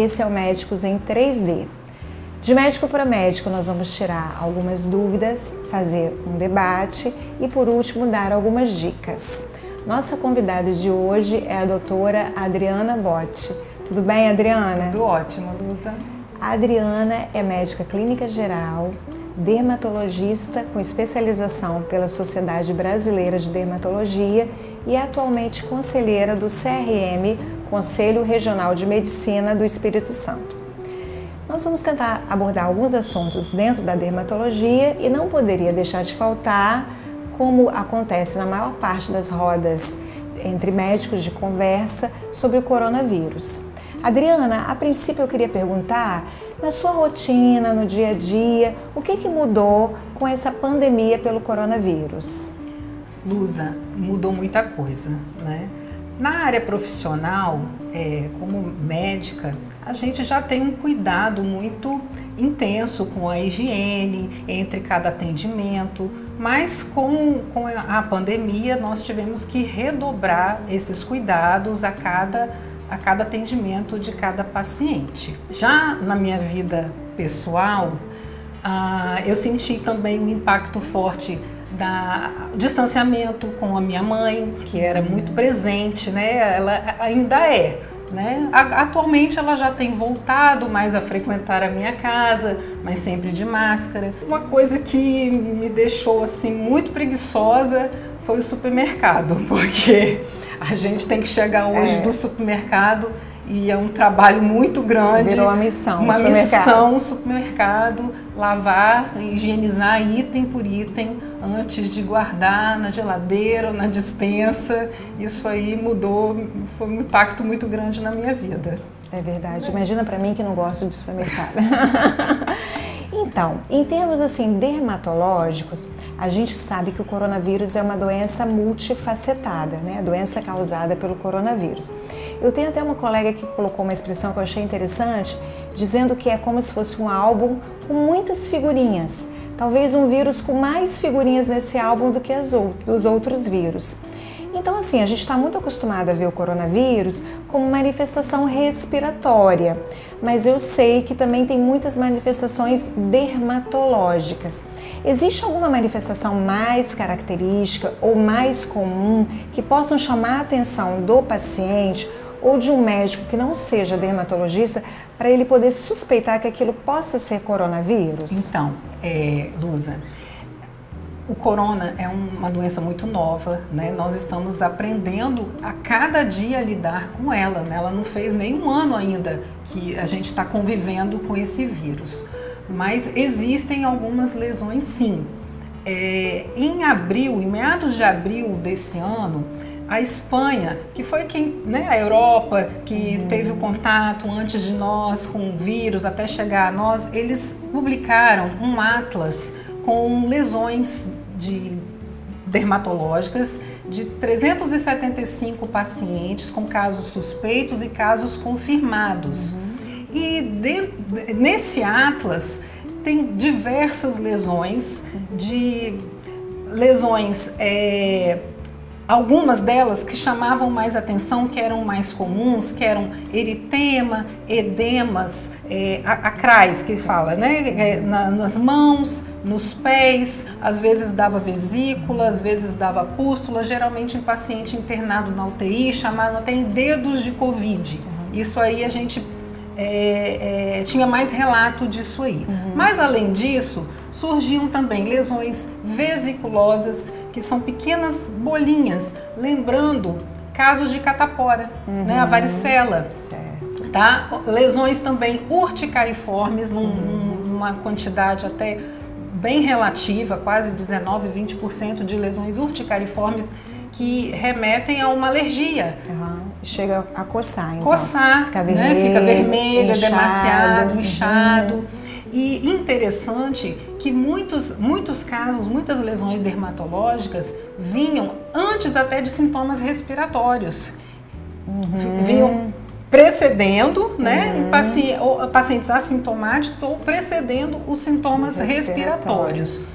esse é o Médicos em 3D. De médico para médico, nós vamos tirar algumas dúvidas, fazer um debate e, por último, dar algumas dicas. Nossa convidada de hoje é a doutora Adriana Botti. Tudo bem, Adriana? Tudo ótimo, Lusa. A Adriana é médica clínica geral, dermatologista com especialização pela Sociedade Brasileira de Dermatologia e é atualmente conselheira do CRM, Conselho Regional de Medicina do Espírito Santo. Nós vamos tentar abordar alguns assuntos dentro da dermatologia e não poderia deixar de faltar, como acontece na maior parte das rodas entre médicos de conversa, sobre o coronavírus. Adriana, a princípio eu queria perguntar, na sua rotina, no dia a dia, o que mudou com essa pandemia pelo coronavírus? Lusa, mudou muita coisa, né? Na área profissional, como médica, a gente já tem um cuidado muito intenso com a higiene entre cada atendimento, mas com a pandemia nós tivemos que redobrar esses cuidados a cada atendimento de cada paciente. Já na minha vida pessoal, eu senti também um impacto forte do distanciamento com a minha mãe, que era muito presente, né? Ela ainda é, né? Atualmente ela já tem voltado mais a frequentar a minha casa, mas sempre de máscara. Uma coisa que me deixou assim muito preguiçosa foi o supermercado, porque a gente tem que chegar hoje do supermercado e é um trabalho muito grande. Virou uma missão. Missão, supermercado, lavar, higienizar item por item antes de guardar na geladeira ou na despensa. Isso aí mudou, foi um impacto muito grande na minha vida. É verdade. Imagina para mim que não gosto de supermercado. Então, em termos assim dermatológicos, a gente sabe que o coronavírus é uma doença multifacetada, né? A doença causada pelo coronavírus. Eu tenho até uma colega que colocou uma expressão que eu achei interessante, dizendo que é como se fosse um álbum com muitas figurinhas. Talvez um vírus com mais figurinhas nesse álbum do que os outros vírus. Então, assim, a gente está muito acostumado a ver o coronavírus como manifestação respiratória, mas eu sei que também tem muitas manifestações dermatológicas. Existe alguma manifestação mais característica ou mais comum que possam chamar a atenção do paciente ou de um médico que não seja dermatologista para ele poder suspeitar que aquilo possa ser coronavírus? Então, Lusa, o corona é uma doença muito nova, né? Nós estamos aprendendo a cada dia a lidar com ela, né? Ela não fez nem um ano ainda que a gente está convivendo com esse vírus, mas existem algumas lesões sim. Em meados de abril desse ano, a Espanha, que foi a Europa que teve o contato antes de nós com o vírus até chegar a nós, eles publicaram um atlas com lesões dermatológicas de 375 pacientes com casos suspeitos e casos confirmados. E nesse atlas tem diversas lesões, algumas delas que chamavam mais atenção, que eram mais comuns, que eram eritema, edemas, acrais, que fala, né? Nas mãos, nos pés, às vezes dava vesícula, às vezes dava pústula, geralmente em paciente internado na UTI, chamavam até em dedos de Covid. Isso aí a gente tinha mais relato disso aí. Mas além disso, surgiam também lesões vesiculosas, que são pequenas bolinhas, lembrando casos de catapora, né, a varicela. Certo. Tá? Lesões também urticariformes, numa quantidade até bem relativa, quase 19, 20% de lesões urticariformes que remetem a uma alergia. Chega a coçar, então. Coçar, fica vermelho, né? Fica vermelho, inchado. demasiado, inchado. E interessante que muitos casos, muitas lesões dermatológicas vinham antes até de sintomas respiratórios. Vinham precedendo, né, pacientes assintomáticos ou precedendo os sintomas respiratórios.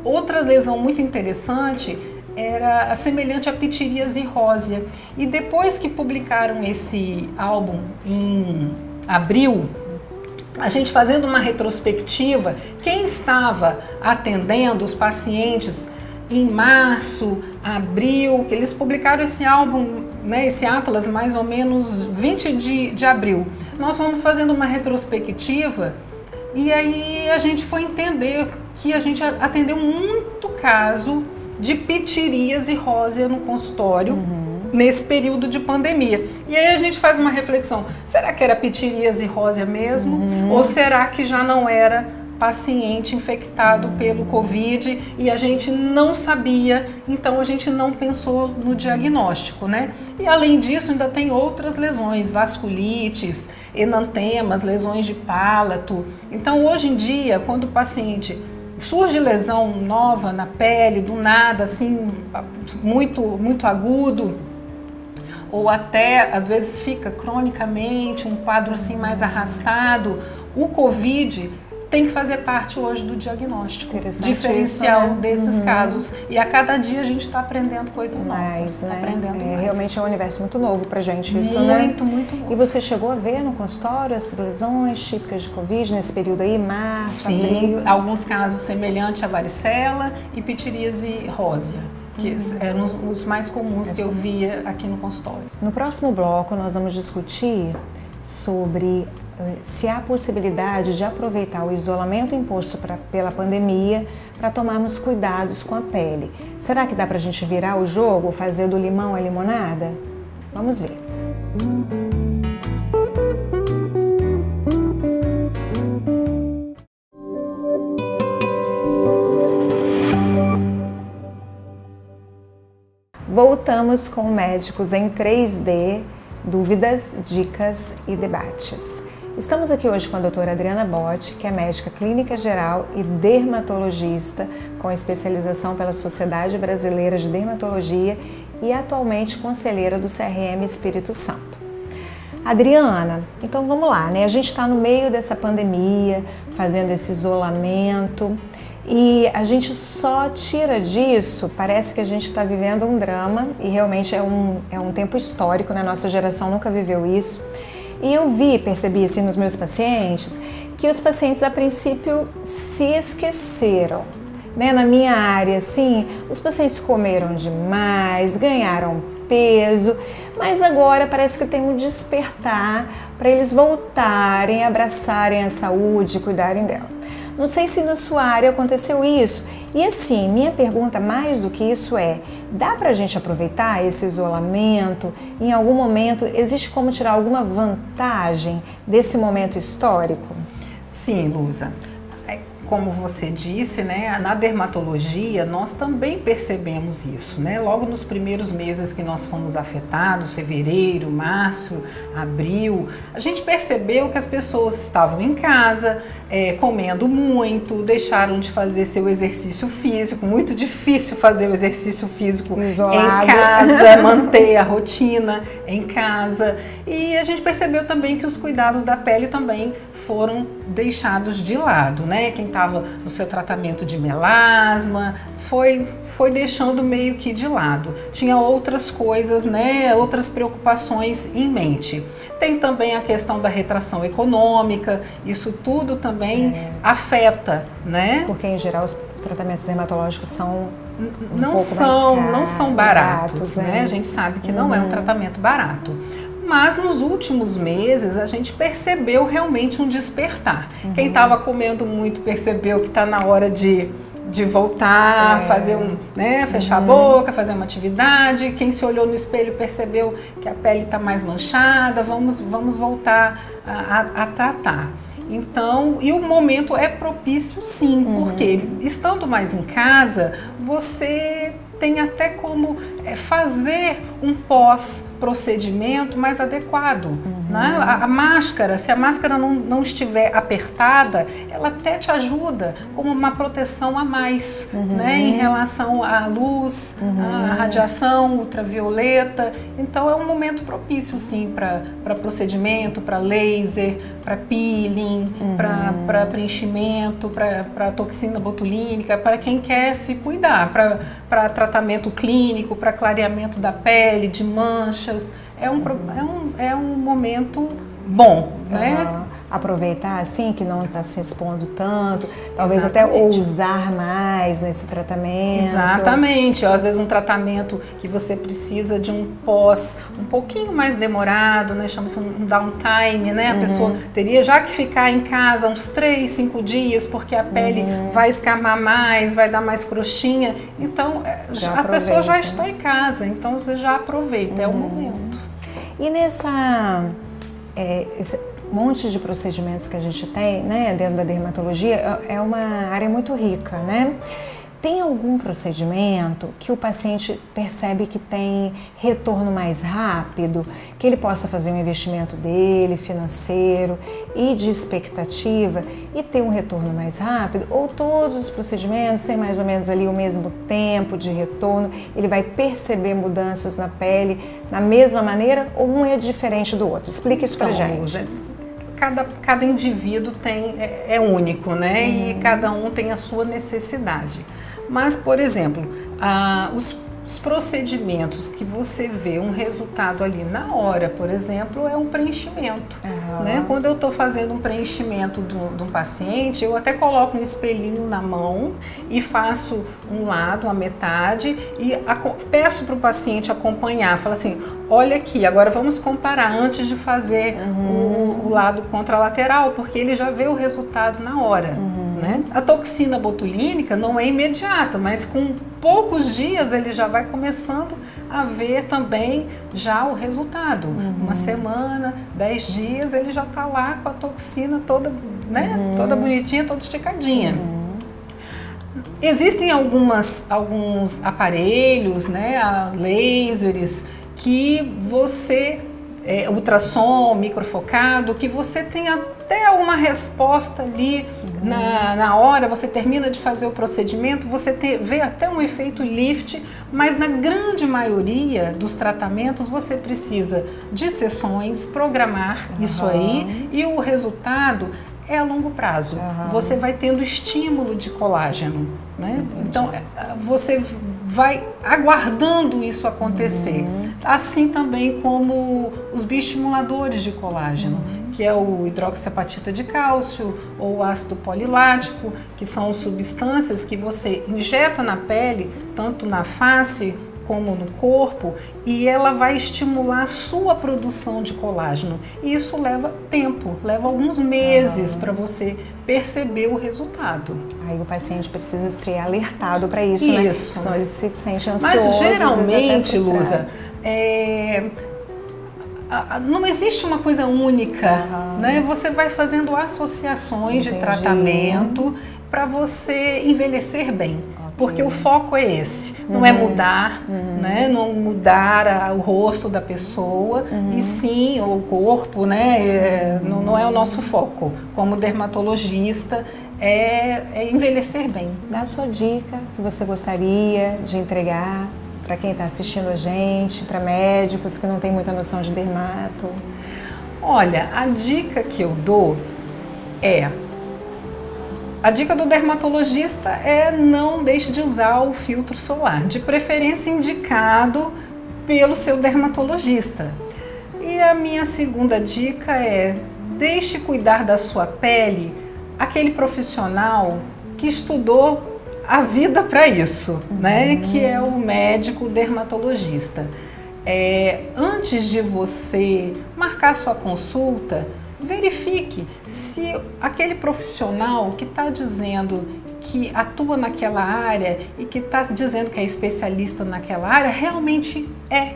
Outra lesão muito interessante era semelhante a pitiríase rósea. E depois que publicaram esse álbum em abril, a gente fazendo uma retrospectiva, quem estava atendendo os pacientes em março, abril, que eles publicaram esse álbum, né, esse Atlas, mais ou menos 20 de abril. Nós fomos fazendo uma retrospectiva e aí a gente foi entender que a gente atendeu muito caso de pitiríase rósea no consultório nesse período de pandemia. E aí a gente faz uma reflexão, será que era pitiríase rósea mesmo? Ou será que já não era paciente infectado pelo Covid e a gente não sabia, então a gente não pensou no diagnóstico, né? E além disso ainda tem outras lesões, vasculites, enantemas, lesões de palato. Então hoje em dia, quando o paciente surge lesão nova na pele, do nada, assim, muito agudo, ou até às vezes fica cronicamente um quadro assim mais arrastado, o Covid tem que fazer parte hoje do diagnóstico diferencial isso, né? desses casos. E a cada dia a gente está aprendendo coisa nova. Mais, né? Aprendendo mais. Realmente é um universo muito novo pra gente isso, muito, né? Muito novo. E você chegou a ver no consultório essas lesões típicas de Covid nesse período aí, março, Sim, abril? alguns casos semelhantes à varicela e pitiríase rósea, que eram os mais comuns que eu via aqui no consultório. No próximo bloco nós vamos discutir sobre se há possibilidade de aproveitar o isolamento imposto pela pandemia para tomarmos cuidados com a pele. Será que dá para a gente virar o jogo, fazer do limão a limonada? Vamos ver. Voltamos com Médicos em 3D, dúvidas, dicas e debates. Estamos aqui hoje com a doutora Adriana Botti, que é médica clínica geral e dermatologista com especialização pela Sociedade Brasileira de Dermatologia e atualmente conselheira do CRM Espírito Santo. Adriana, então vamos lá, né? A gente está no meio dessa pandemia, fazendo esse isolamento e a gente só tira disso, parece que a gente está vivendo um drama e realmente é um tempo histórico, né? Nossa geração nunca viveu isso. E eu percebi assim nos meus pacientes, que os pacientes a princípio se esqueceram, né? Na minha área, assim, os pacientes comeram demais, ganharam peso, mas agora parece que tem um despertar para eles voltarem, abraçarem a saúde, cuidarem dela. Não sei se na sua área aconteceu isso. E assim, minha pergunta mais do que isso é, dá pra gente aproveitar esse isolamento? Em algum momento, existe como tirar alguma vantagem desse momento histórico? Sim, Luza. Como você disse, né, na dermatologia nós também percebemos isso, né? Logo nos primeiros meses que nós fomos afetados, fevereiro, março, abril, a gente percebeu que as pessoas estavam em casa, comendo muito, deixaram de fazer seu exercício físico, muito difícil fazer o exercício físico isolado. Em casa, manter a rotina em casa. E a gente percebeu também que os cuidados da pele também foram deixados de lado, né? Quem estava no seu tratamento de melasma foi deixando meio que de lado. Tinha outras coisas, né? Outras preocupações em mente. Tem também a questão da retração econômica, isso tudo também afeta, né? Porque em geral os tratamentos dermatológicos são não são baratos, né? A gente sabe que não é um tratamento barato. Mas nos últimos meses a gente percebeu realmente um despertar. Quem estava comendo muito percebeu que está na hora de voltar, fazer fechar a boca, fazer uma atividade. Quem se olhou no espelho percebeu que a pele está mais manchada, vamos voltar a tratar. Então, e o momento é propício sim, porque estando mais em casa, você tem até como fazer um pós-procedimento mais adequado, né? A máscara, se a máscara não estiver apertada, ela até te ajuda como uma proteção a mais, né? Em relação à luz, à radiação ultravioleta. Então é um momento propício sim para procedimento, para laser, para peeling, para preenchimento, para toxina botulínica, para quem quer se cuidar, para tratamento clínico, para clareamento da pele, de manchas. É um momento bom, né? Aproveitar assim, que não está se expondo tanto, talvez até ousar mais nesse tratamento. Exatamente, às vezes um tratamento que você precisa de um pós um pouquinho mais demorado, né? Chama-se um downtime, né? A pessoa teria já que ficar em casa uns 3, 5 dias, porque a pele vai escamar mais, vai dar mais crostinha. Então, a pessoa já está em casa, então você já aproveita, é o momento. E esse monte de procedimentos que a gente tem, né, dentro da dermatologia, é uma área muito rica, né? Tem algum procedimento que o paciente percebe que tem retorno mais rápido, que ele possa fazer um investimento dele, financeiro e de expectativa e ter um retorno mais rápido? Ou todos os procedimentos têm mais ou menos ali o mesmo tempo de retorno, ele vai perceber mudanças na pele na mesma maneira ou um é diferente do outro? Explica isso pra gente. Cada indivíduo é único, né? E cada um tem a sua necessidade. Mas, por exemplo, os procedimentos que você vê um resultado ali na hora, por exemplo, é um preenchimento. Né? Quando eu estou fazendo um preenchimento de um paciente, eu até coloco um espelhinho na mão e faço um lado, uma metade, e peço para o paciente acompanhar. Falo assim, olha aqui, agora vamos comparar antes de fazer o lado contralateral, porque ele já vê o resultado na hora. Né? A toxina botulínica não é imediata, mas com poucos dias ele já vai começando a ver também já o resultado. Uma semana, 10 dias, ele já está lá com a toxina toda, né? Toda bonitinha, toda esticadinha. Existem alguns aparelhos, né? Lasers, que você, ultrassom, microfocado, que você tem até uma resposta ali na hora, você termina de fazer o procedimento, você vê até um efeito lift, mas na grande maioria dos tratamentos você precisa de sessões, programar isso aí, e o resultado é a longo prazo. Você vai tendo estímulo de colágeno, né? Então você vai aguardando isso acontecer. Assim também como os bioestimuladores de colágeno, que é o hidroxiapatita de cálcio ou o ácido polilático, que são substâncias que você injeta na pele, tanto na face como no corpo, e ela vai estimular a sua produção de colágeno. E isso leva tempo, leva alguns meses para você perceber o resultado. Aí o paciente precisa ser alertado para isso, né? Senão ele se sente ansioso. Mas geralmente, Luza, não existe uma coisa única, né? Você vai fazendo associações de tratamento para você envelhecer bem. Porque o foco é esse, não é mudar, né? Não mudar o rosto da pessoa, e sim o corpo, né? Não é o nosso foco. Como dermatologista, é envelhecer bem. Dá a sua dica que você gostaria de entregar para quem está assistindo a gente, para médicos que não têm muita noção de dermato. Olha, a dica que eu dou a dica do dermatologista é não deixe de usar o filtro solar, de preferência indicado pelo seu dermatologista. E a minha segunda dica é deixe cuidar da sua pele aquele profissional que estudou a vida para isso, né? Que é o médico dermatologista. Antes de você marcar sua consulta, verifique se aquele profissional que está dizendo que atua naquela área e que está dizendo que é especialista naquela área, realmente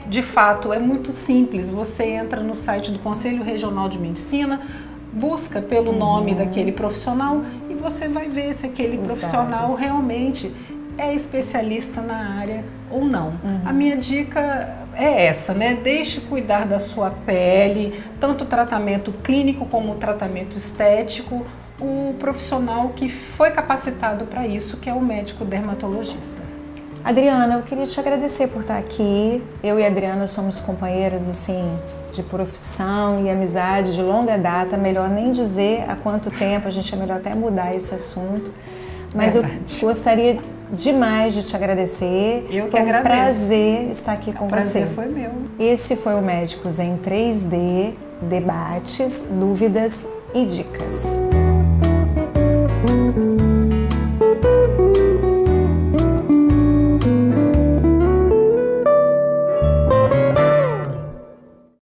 de fato, é muito simples. Você entra no site do Conselho Regional de Medicina, busca pelo nome daquele profissional e você vai ver se aquele profissional realmente é especialista na área ou não. A minha dica é essa, né? Deixe cuidar da sua pele, tanto o tratamento clínico como o tratamento estético, o profissional que foi capacitado para isso, que é o médico dermatologista. Adriana, eu queria te agradecer por estar aqui. Eu e a Adriana somos companheiras assim de profissão e amizade de longa data, melhor nem dizer há quanto tempo, a gente é melhor até mudar esse assunto. Mas Verdade. Eu gostaria demais de te agradecer. Foi um prazer estar aqui com você. O prazer foi meu. Esse foi o Médicos em 3D, debates, dúvidas e dicas.